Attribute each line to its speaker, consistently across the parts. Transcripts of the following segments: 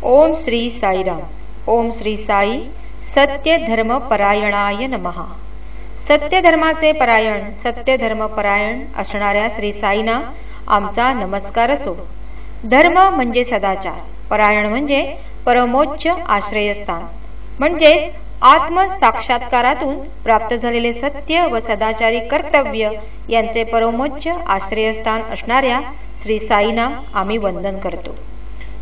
Speaker 1: ओम श्री साईराम. ओम श्री साई सत्य धर्म परायणाय नमः. सत्य धर्माचे परायण, सत्य धर्म परायण असणाऱ्या श्री साईंना आमचा नमस्कार असो. धर्म म्हणजे सदाचार, परायण म्हणजे परमोच्च आश्रयस्थान, म्हणजे आत्मसाक्षात्कारातून प्राप्त झालेले सत्य व सदाचारी कर्तव्य यांचे परमोच्च आश्रयस्थान असणाऱ्या श्री साईंना आम्ही वंदन करतो.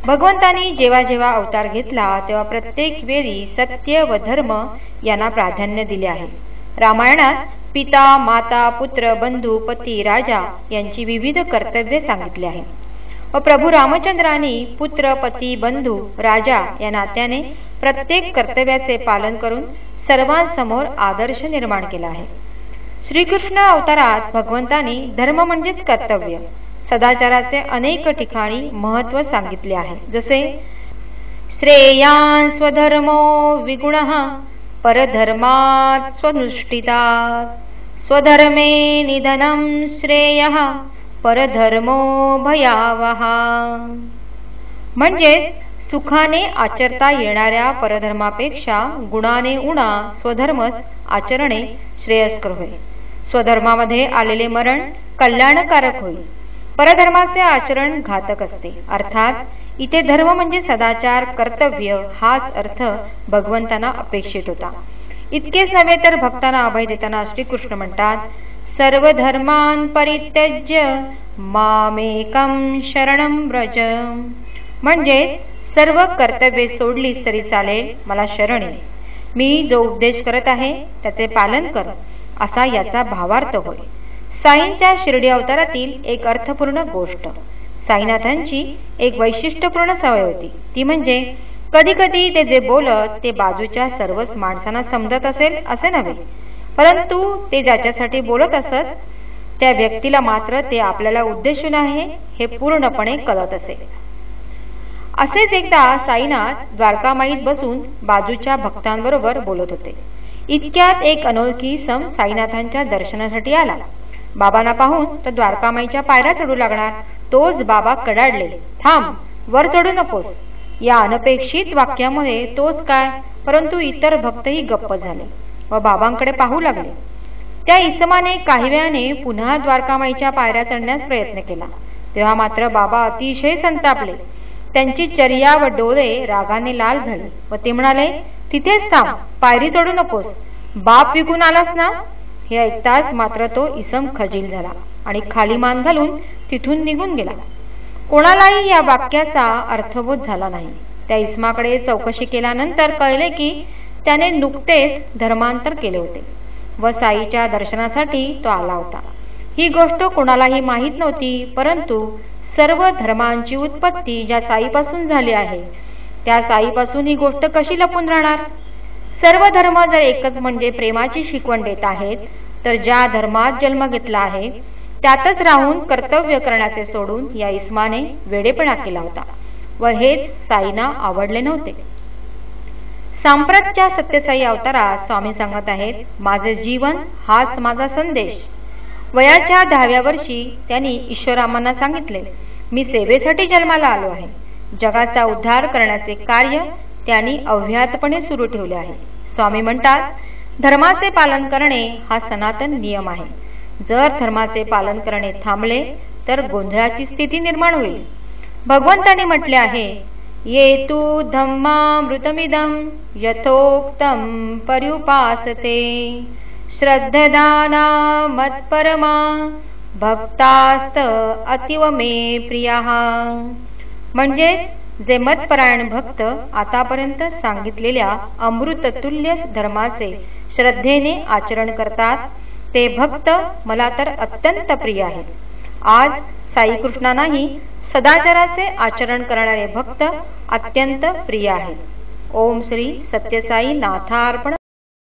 Speaker 1: भगवंतांनी जेव्हा जेव्हा अवतार घेतला तेव्हा प्रत्येक वेळी सत्य व धर्म यांना प्राधान्य दिले आहे. रामायणात पिता, माता, पुत्र, बंधू, पती, राजा यांची विविध कर्तव्ये सांगितली आहे व प्रभू रामचंद्रांनी पुत्र, पती, बंधू, राजा या नात्याने प्रत्येक कर्तव्याचे पालन करून सर्वांसमोर आदर्श निर्माण केला आहे. श्रीकृष्ण अवतारात भगवंतांनी धर्म म्हणजेच कर्तव्य, सदाचाराचे अनेक ठिकाणी महत्त्व सांगितले आहे. जसे श्रेयान् स्वधर्मो विगुणः परधर्मात् स्वनुष्ठितात् स्वधर्मे निधनं श्रेयः परधर्मो भयावह. म्हणजे सुखाने आचरता येणाऱ्या परधर्मापेक्षा गुणाने उणा स्वधर्मच आचरणे श्रेयस्कर होय. स्वधर्मामध्ये आलेले मरण कल्याणकारक होईल. परधर्माचे आचरण घातक असते. अर्थात इथे धर्म म्हणजे सदाचार, कर्तव्य हाच अर्थ भगवंतांना अपेक्षित होता. इतकेच नव्हे तर भक्तांना अभय देताना श्रीकृष्ण म्हणतात, सर्व धर्मान् परित्यज्य मामेकं शरणं व्रज. म्हणजे सर्व कर्तव्ये सोडलीस तरी चालेल, मला शरण ये. मी जो उपदेश करत आहे त्याचे पालन कर, असा याचा भावार्थ होय. साईंच्या शिर्डी अवतारातील एक अर्थपूर्ण गोष्ट, साईनाथांची एक वैशिष्ट्यपूर्ण सवय होती. ती म्हणजे कधी कधी ते जे बोलत ते बाजूच्या सर्वच माणसांना समजत असेल असे नव्हे, परंतु ते ज्याच्यासाठी बोलत असत त्या व्यक्तीला मात्र ते आपल्याला उद्देशून आहे हे पूर्णपणे कळत असे. असेच एकदा साईनाथ द्वारकामाईत बसून बाजूच्या भक्तांबरोबर बोलत होते. इतक्यात एक अनोळखी इसम साईनाथांच्या दर्शनासाठी आला. बाबांना पाहून तो द्वारकामाईच्या पायऱ्या चढू लागणार. तोच बाबा कडाडले, थांब, वर चढू नकोस. या अनपेक्षित वाक्यामुळे तोच काय, परंतु इतर भक्तही गप्प झाले व बाबांकडे पाहू लागले. त्या इसमाने काही वेळाने पुन्हा द्वारकामाईच्या पायऱ्या चढण्यास प्रयत्न केला. तेव्हा मात्र बाबा अतिशय संतापले. त्यांची चर्या व डोळे रागाने लाल झाले व ते म्हणाले, तिथेच थांब, पायरी चढू नकोस. बाप विकून आलास ना. हे ऐकताच मात्र तो इसम खजील झाला आणि खाली मान घालून तिथून निघून गेला. कोणालाही या वाक्याचा अर्थबोध झाला नाही. त्या इसमाकडे चौकशी केल्यानंतर कळले की त्याने नुकतेच धर्मांतर केले होते व साईच्या दर्शनासाठी तो आला होता. ही गोष्ट कोणालाही माहीत नव्हती, परंतु सर्व धर्मांची उत्पत्ती ज्या साईपासून झाली आहे त्या साईपासून ही गोष्ट कशी लपून राहणार. सर्व धर्म जर एकच म्हणजे प्रेमाची शिकवण देत आहेत, तर ज्या धर्मात जन्म घेतला आहे त्यातच राहून कर्तव्य करण्याचे सोडून या इसमाने वेडेपणा केला होता व हेच साईंना आवडले नव्हते. सांप्रतच्या सत्यसाई अवतारात स्वामी सांगत आहेत, माझे जीवन हाच माझा संदेश. वयाच्या 10व्या वर्षी त्यांनी ईश्वरामांना सांगितले, मी सेवेसाठी जन्माला आलो आहे. जगाचा उद्धार करण्याचे कार्य त्यांनी अव्याहतपणे सुरू ठेवले आहे. स्वामी म्हणतात, धर्माचे पालन करणे हा सनातन नियम आहे. जर धर्माचे पालन करणे थांबले तर गोंधळाची स्थिती निर्माण होईल. भगवंतांनी म्हटले आहे, ये तू धम्मामृतमिदं यथोक्तं पर्युपासते श्रद्धदाना मत्परमा भक्तास्त अतीव मे प्रियः. म्हणजे जे मतपरायण भक्त आतापर्यंत सांगितलेल्या अमृततुल्य धर्माचे श्रद्धेने आचरण करतात ते भक्त मला तर अत्यंत प्रिय आहेत. आज साईकृष्णांनाही सदाचाराचे आचरण करणारे भक्त अत्यंत प्रिय आहेत. ओम श्री सत्यसाई नाथार्पण.